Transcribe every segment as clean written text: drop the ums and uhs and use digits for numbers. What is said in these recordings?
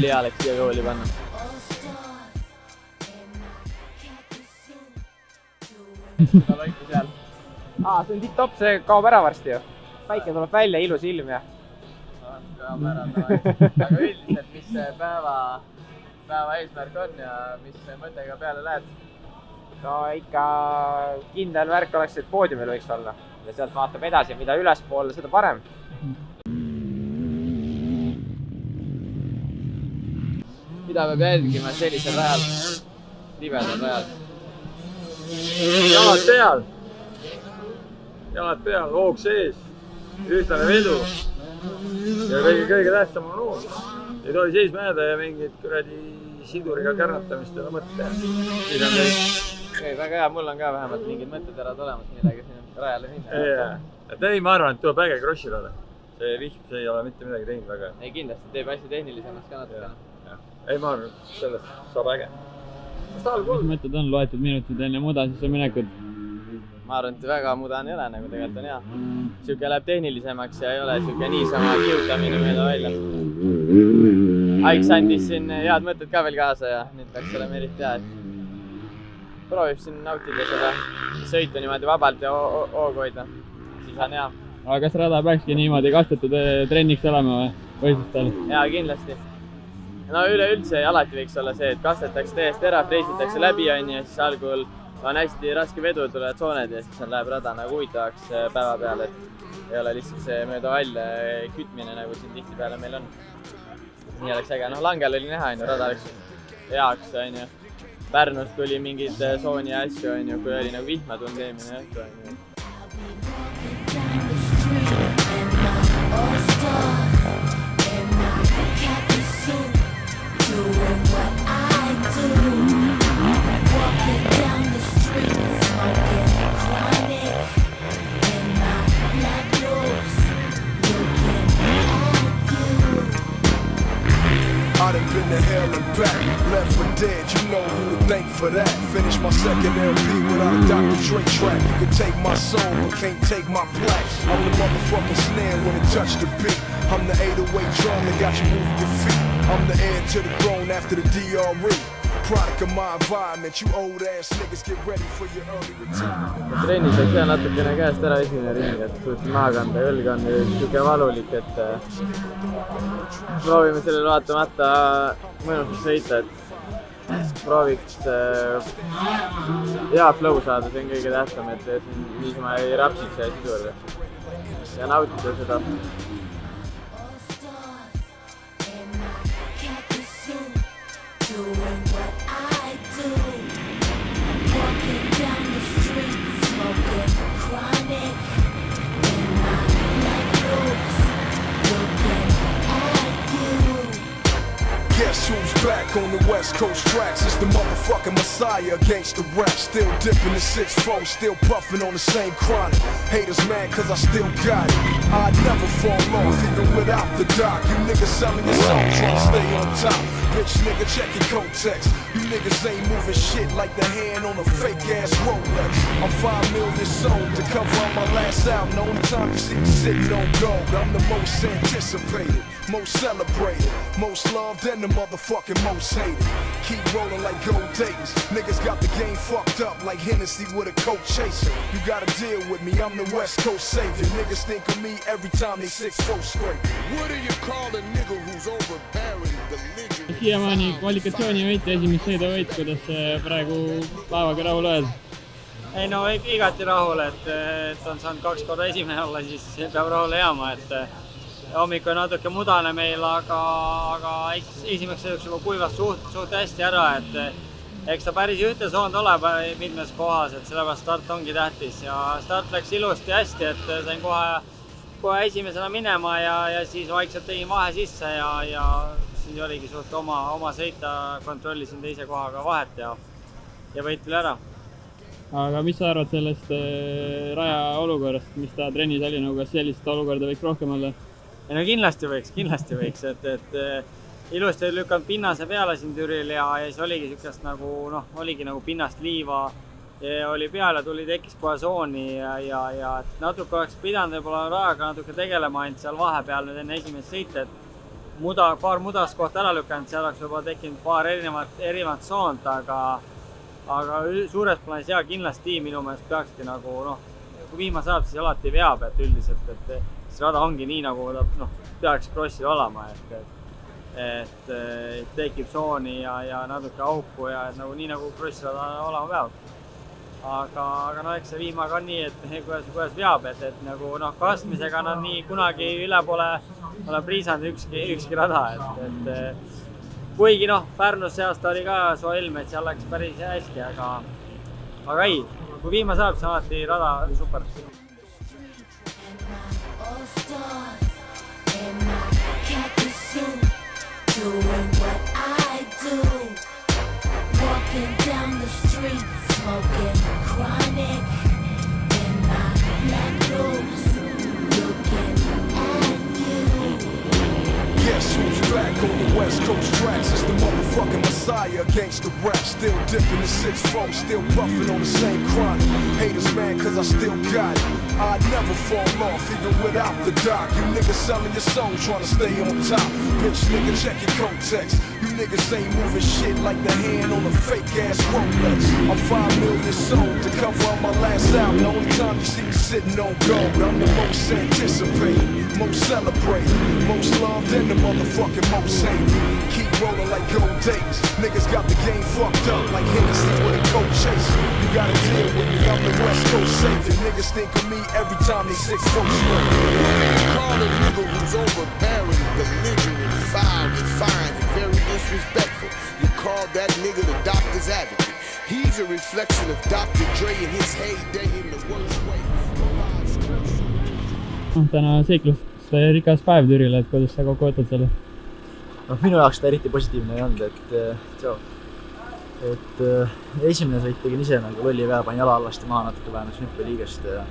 ülihea oleks siia kooli panna. Seda loiku seal. See on tipp-top, see kaob ära varsti ju. Päike tuleb välja, ilus ilm ja. Kaob ära, aga üldiselt, mis see päeva eesmärk on ja mis mõttega peale lähed? No ikka kindel värk oleks, et poodiumil võiks olla. Ja sealt vaatab edasi, mida ülespoole, seda parem. Mida peab jälgima sellisel rajal? Libedal rajal. Jalad peal, hoog sees, ühtlane vedu ja kõige tähtsam on hoog. Ei tohi seisma jääda ja mingid kuradi siduriga kärnatamist ei ole mõtte. Väga hea, mul on ka vähemalt mingid mõtteterad olemas, millega siin rajale minna. Ei, ma arvan, et tuleb äge krossile ole. See rihm ei ole mitte midagi teinud väga. Ei, kindlasti teeb hästi tehnilisemaks ka natukene. Ei, ma arvan, et sellest saab äge. Mis mõtted on loetud minutid enne muda sisse minekut? Ma arvan, et väga mudan ei ole, nagu tegelikult on hea. Siuke läheb tehnilisemaks ja ei ole siuke niisama kiutamine mööda välja. Aiks andis siin head mõtted ka veel kaasa ja nüüd peaks olema eriti hea, et proovib siin nautida seda sõitu niimoodi vabalt ja hoogu hoida. Siis on hea. Aga kas rada peakski niimoodi kastetud trenniks olema või võistlustel? Jaa, kindlasti. No üleüldse alati võiks olla see, et kastetakse täiesti ära, freisitakse läbi ja siis algul on hästi raske vedu, tulevad sooned ja siis läheb rada nagu huvitavaks päeva peale, et ei ole lihtsalt see mööda valle kütmine, nagu siin tihtipeale meil on. Nii oleks äge. Langel oli näha, rada oleks heaks. Pärnust tuli mingid sooni ja asju, kui oli nagu vihma tund eelmine õhtu. I done been to hell and back, left for dead, you know who to thank for that. Finished my second LP without a Dr. Dre track. You can take my soul, but can't take my plaque. I'm the motherfucking snare when it touched the beat. I'm the 808 drum that got you moving your feet. I'm the heir to the throne after the DRE. Product of my environment, you old ass niggas get ready for your early retirement. Trennis võiks jää natukene käest ära esimene ring, et suutsin maha kanda ja õlg on siuke valulik, et proovime sellele vaatamata mõnusaks sõita, et prooviks hea flow saada, see on kõige tähtsam, et niisama ei rapsiks ja hästi juurde ja nautida seda. Guess who's back on the West Coast tracks? It's the motherfucking Messiah against the rap. Still dipping the 6-4, still puffing on the same chronic. Haters mad cause I still got it. I'd never fall off even without the doc. You niggas selling your song, trying to stay on top. Bitch nigga, check your context. You niggas ain't moving shit like the hand on a fake ass Rolex. I'm 5 million sold to cover on my last album. The only time you see me sitting on gold. I'm the most anticipated, most celebrated, most loved and the motherfucking most hated. Keep rolling like gold Dayton's. Niggas got the game fucked up like Hennessy with a coat chaser. You gotta deal with me, I'm the West Coast savior. Niggas think of me every time they 6-4 scrape. What do you call a nigga who's overbearing the religion? Siiamaani kvalifikatsiooni võit ja esimest sõiduvõit, kuidas praegu päevaga rahul oled? Ei no igati rahul, et on saanud 2 korda esimene olla, siis peab rahule jääma, et hommik on natuke mudane meil, aga esimeks sõiduks juba kuivas suht hästi ära, et eks ta päris ühtesoond oleb mitmes kohas, et sellepärast start ongi tähtis ja start läks ilusti hästi, et sain kohe esimesena minema ja siis vaikselt tegin vahe sisse ja siis oligi suht oma sõita, kontrollisin teise kohaga vahet ja võit tuli ära. Aga mis sa arvad sellest raja olukorrast, mis ta trennis oli, nagu kas sellist olukorda võiks rohkem olla? No kindlasti võiks, et ilusti lükanud pinnase peale siin Türil ja siis oligi siukest oligi nagu pinnast liiva oli peal ja tekkis kohe sooni ja natuke oleks pidanud võib-olla rajaga natuke tegelema ainult seal vahepeal nüüd enne esimest sõita, paar mudast kohta ära lükanud, seal oleks juba tekkinud paar erinevat soont, aga suures plaanis jaa, kindlasti minu meelest peakski nagu kui viima saab, siis alati veab, et üldiselt, et see rada ongi nii, nagu ta peaks crossil olema, et tekib sooni ja natuke auku ja nagu nii nagu crossirada olema peab. Aga eks see viimaga on nii, et kuidas veab, et nagu kastmisega nii kunagi üle pole priisanud ükski rada, et kuigi Pärnus see aasta oli ka soe ilm, et seal läks päris hästi, aga ei, kui viima saab, siis alati rada super. Doing what I do, walking down the street, smoking chronic in my black boots, looking at you. Guess who's back on the West Coast tracks? It's the motherfucking Messiah against the rap. Still dipping the 6-4, still puffing on the same chronic. Haters mad cause I still got it. I'd never fall off even without the doc. You niggas selling your soul trying to stay on top. Bitch nigga, check your context. You niggas ain't moving shit like the hand on a fake ass Rolex. I'm 5 million sold to cover up my last album. The only time you see me sitting on gold, I'm the most anticipated, most celebrated, most loved and the motherfucking most hated. Keep rolling like gold days. Niggas got the game fucked up like Hennessy with a cold chaser. You gotta deal with me, I'm the West Coast savior. Niggas think of me every time they 6 foot straight. Call a nigga who's overbearing, belligerent, foul, refined, and very disrespectful. You call that nigga the doctor's advocate. He's a reflection of Dr. Dre in his heyday in the worst way. Täna seikluste rikas päev Türile, et kuidas sa kokku võtad selle? Minu jaoks ta eriti positiivne ei olnud, et esimene sõit tegin ise nagu lolli vea, panin jala allasti maha natuke vähemalt hüppeliigest ja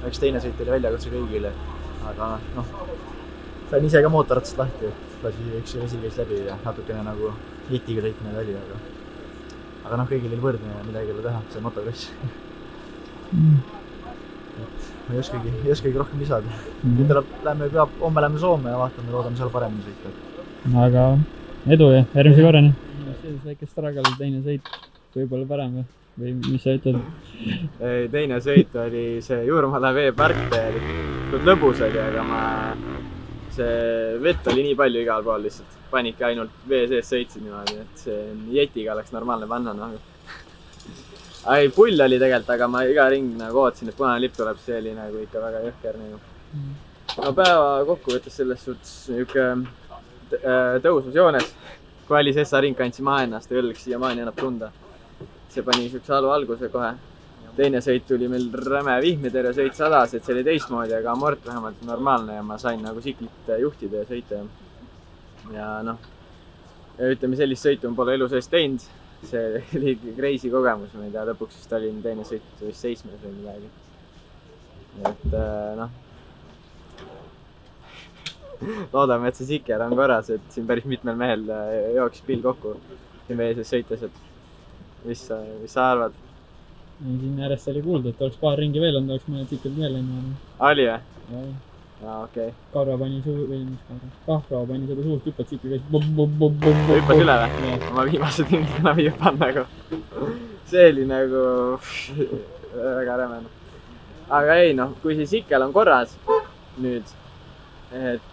eks teine sõit oli väljakutse kõigile, aga sain ise ka mootorratsast lahti, et üks vesi käis läbi ja natukene nagu hitiga sõitmine oli, aga kõigil oli võrdne ja midagi ei ole teha, see on motokross. Ma ei oskagi rohkem lisada. Homme läheme Soome ja vaatame, loodame seal paremini sõita. Aga edu ja järgmise korrani. Selles väike struggle, teine sõit võib-olla parem või mis sa ütled? Teine sõit oli see Juurmaale veepark täielikult lõbus oli, aga see vett oli nii palju igal pool lihtsalt. Panidki ainult vee sees sõitsid niimoodi, et see jetiga oleks normaalne panna. Pull oli tegelikult, aga ma iga ring nagu ootasin, et punane lipp tuleb, see oli nagu ikka väga jõhker. Päeva kokkuvõttes selles suhtes tõusus joones. Kui oli Sessa ring, kandsin maha ennast ja õlg siiamaani annab tunda. See pani sükse halu alguse kohe. Teine sõit tuli meil räme vihmiterve sõit 100, et see oli teistmoodi, aga amort vähemalt normaalne ja ma sain nagu siklit juhtida ja sõita. Ja ütleme sellist sõitu ma pole elu sees teinud. See oli crazy kogemus, ma ei tea, lõpuks vist oli teine sõit vist 7 või midagi. Et loodame, et see siker on korras, et siin päris mitmel mehel jooksis pill kokku siin vee sees sõites, et mis sa arvad? Siin järjest oli kuulda, et oleks paar ringi veel olnud, oleks mõned sikeld veel enne. Oli või? Jaa, okei. Kahvra pani seda suust hüppad sikli käis. Hüppas üle või? Ma viimased ringid enam ei hüpanud nagu. See oli nagu väga räme. Aga ei, kui see sikel on korras nüüd,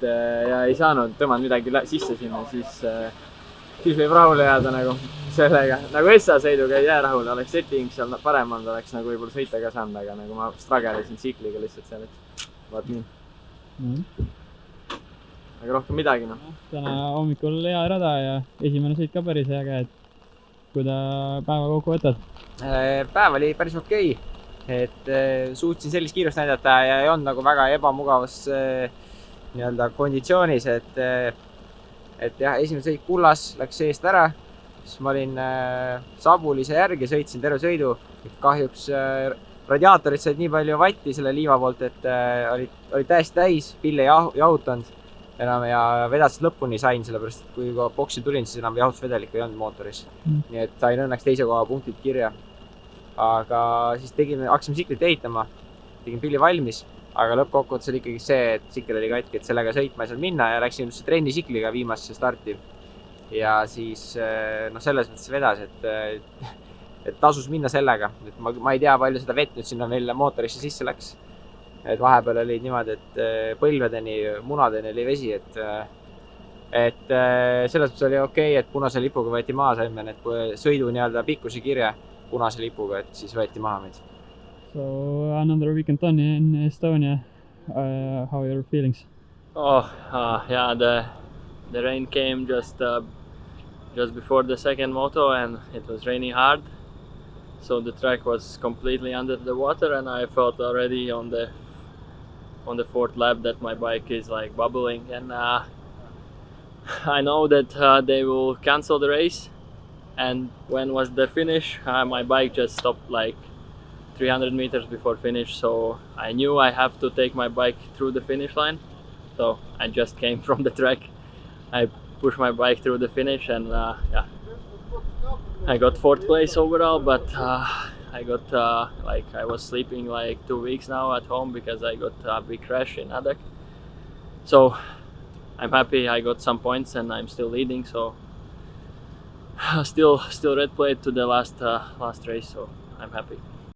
ja ei saanud tõmmanud midagi sisse sinna, siis võib rahule jääda nagu sellega. Nagu Essa sõiduga ei jää rahule, oleks setting seal parem olnud, oleks nagu võib-olla sõita ka saanud, aga nagu ma stragelesin tsikliga lihtsalt seal, et vaat nii. Aga rohkem midagi. Täna hommikul hea rada ja esimene sõit ka päris hea käe, et kui ta päeva kokku võtad? Päev oli päris okei, et suutsin sellist kiirust näidata ja ei olnud nagu väga ebamugavas konditsioonis, et jah, esimene sõit kullas, läks seest ära, siis ma olin Sabulise järgi, sõitsin terve sõidu, kahjuks radiaatorid said nii palju vatti selle liiva poolt, et oli täiesti täis, pill ei jahutanud enam ja vedasid lõpuni sain, sellepärast et kui boksi tulin, siis enam jahutusvedelikku ei olnud mootoris. Nii et sain õnneks teise koha punktid kirja. Aga siis hakkasime siklit ehitama, tegin pilli valmis aga lõppkokkuvõttes oli ikkagi see, et tsikkel oli katki, et sellega sõitma ei saanud minna ja läksin üldse trennisikliga viimasesse starti. Ja siis noh, selles mõttes vedas, et tasus minna sellega, et ma ei tea, palju seda vett nüüd sinna veel mootorisse sisse läks. Et vahepeal oli niimoodi, et põlvedeni, munadeni oli vesi, et selles mõttes oli okei, et punase lipuga võeti maha, saime need sõidu nii-öelda pikkuse kirje punase lipuga, et siis võeti maha meid. So another weekend done in Estonia. How are your feelings? Yeah, the rain came just before the second moto, and it was raining hard. So the track was completely under the water, and I felt already on the fourth lap that my bike is like bubbling, and I know that they will cancel the race. And when was the finish, my bike just stopped like 300 meters before finish, so I knew I have to take my bike through the finish line. So I just came from the track, I pushed my bike through the finish, and yeah, I got 4th place overall, but I got I was sleeping like 2 weeks now at home because I got a big crash in Adak. So I'm happy I got some points and I'm still leading, so still red plate to the last race, so I'm happy.